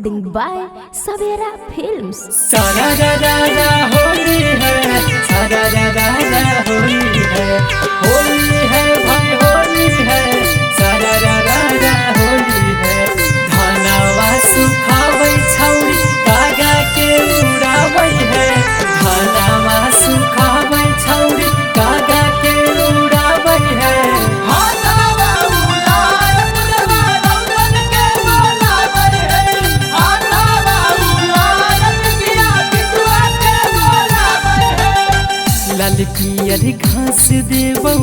Recording by सवेरा films. सारा रा होली है, सारा रा होली है, होली है भाई होली है, सारा रा होली है। धानावा सुखावै छौरी कागा के उड़ावै है, धानावा सुखावै छौरी कागा के उड़ावै है। लाल पियर घास देबौ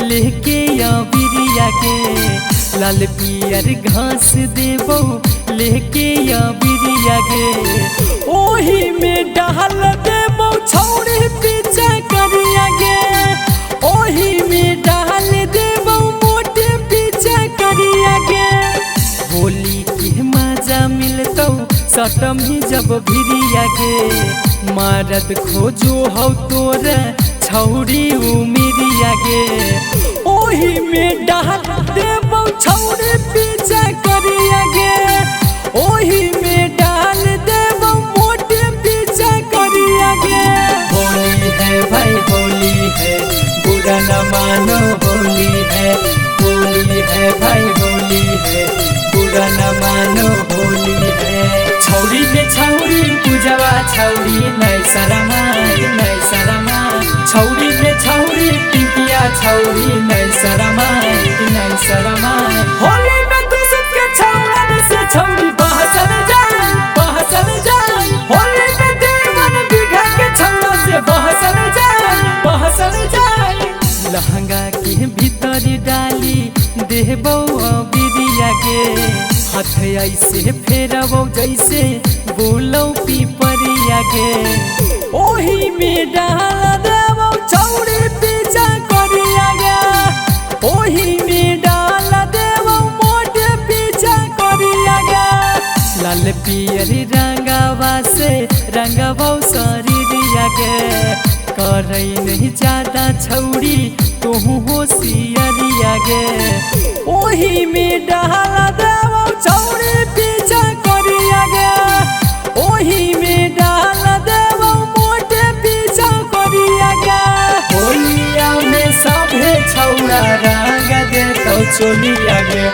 लेके या बिरिया के, लाल पियर घास देबौ लेके या बिरिया के। ओही में डाल देबौ छौरी पीछा करिया गे, ओही में डाल देबौ मोटे पीछा करिया गे। होली के मजा मिलतौ सतमी जब भिरिया गे, मारद खोजो हौ तोर छौरी उमिरिया गे। ओही में डाल देबौ छौरी पीछा करिया गे, ओही में डाल देबौ मोटे पीछा करिया गे। होली है भाई होली है, बुरा न मानो होली है, होली है भाई होली है, बुरा न मानो होली है। छौरी में छौरी पूजवा छौरी नै शरमा, नै शरमा। छौरी में छौरी पिंकिया छौरी नै शरमा, नै शरमा। होली में दूसर के छौरन से छौरी बहसल जाए, बहसल जाए। होली में देवन बिघा के छौरा से बहसल जाए, बहसल जाए। लहंगा के भीतर डाली देबौ बिरिया के, हाथ ऐसे फेरबौ जैसे बोलौ पिपरिया के। ओही में डाल देबौ छौरी पीछा करिया गे, ओही में डाल देबौ मोटे पीछा करिया गे। लाल पियर रंगवा से रंगबौ शरीरिया गे, करै नहीं ज्यादा छौरी तोहू होशियरिया गे। ओही में डाल देबौ छौरी पीछा करिया गे, ओही में डाल देबौ मोटे पीछा करिया गे। होलिया में सभे छौरा रंग देतौ चोलिया गे,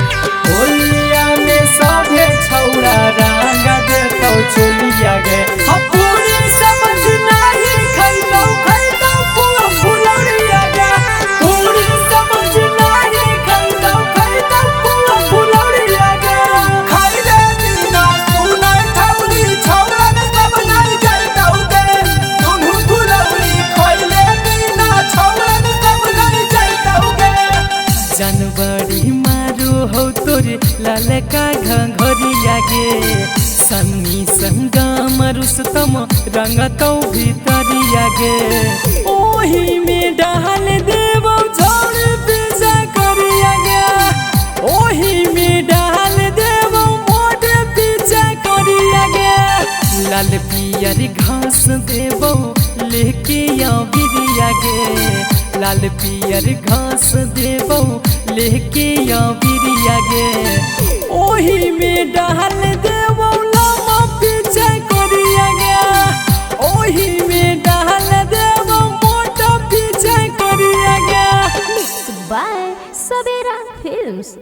होलिया में सभे छौरा रंग देतौ चोलिया गे। पूरी समझ नाही खैतौ खैतौ पूरा फुलौरिया गे, पूरी समझ नाही खैतौ खैतौ पूरा फुलौरिया गे। खैले बिना सुनै छौरी छौरन सब नहीं जैतौ गे, दुनू फुलौरी खैले बिना छौरन सब नहीं जैतौ गे। जनवरी मारो हौ तोर ललका घंघरिया गे, सन्नी संगम रुस्तम रंगतौ भितरिया गे। ओही में डाल देबौ छौरी पीछा करिया गे, ओही में डाल देबौ मोटे पीछा करिया गे। लाल पियर घास देबौ लेके या बिरिया गे, लाल पियर घास देबौ लेके या बिरिया गे। ओही में डाल देबौ लम्बा पीछा करिया गे, ओही में डाल देबौ मोटा पीछा करिया गे। मिक्स बाय सवेरा फिल्म्स।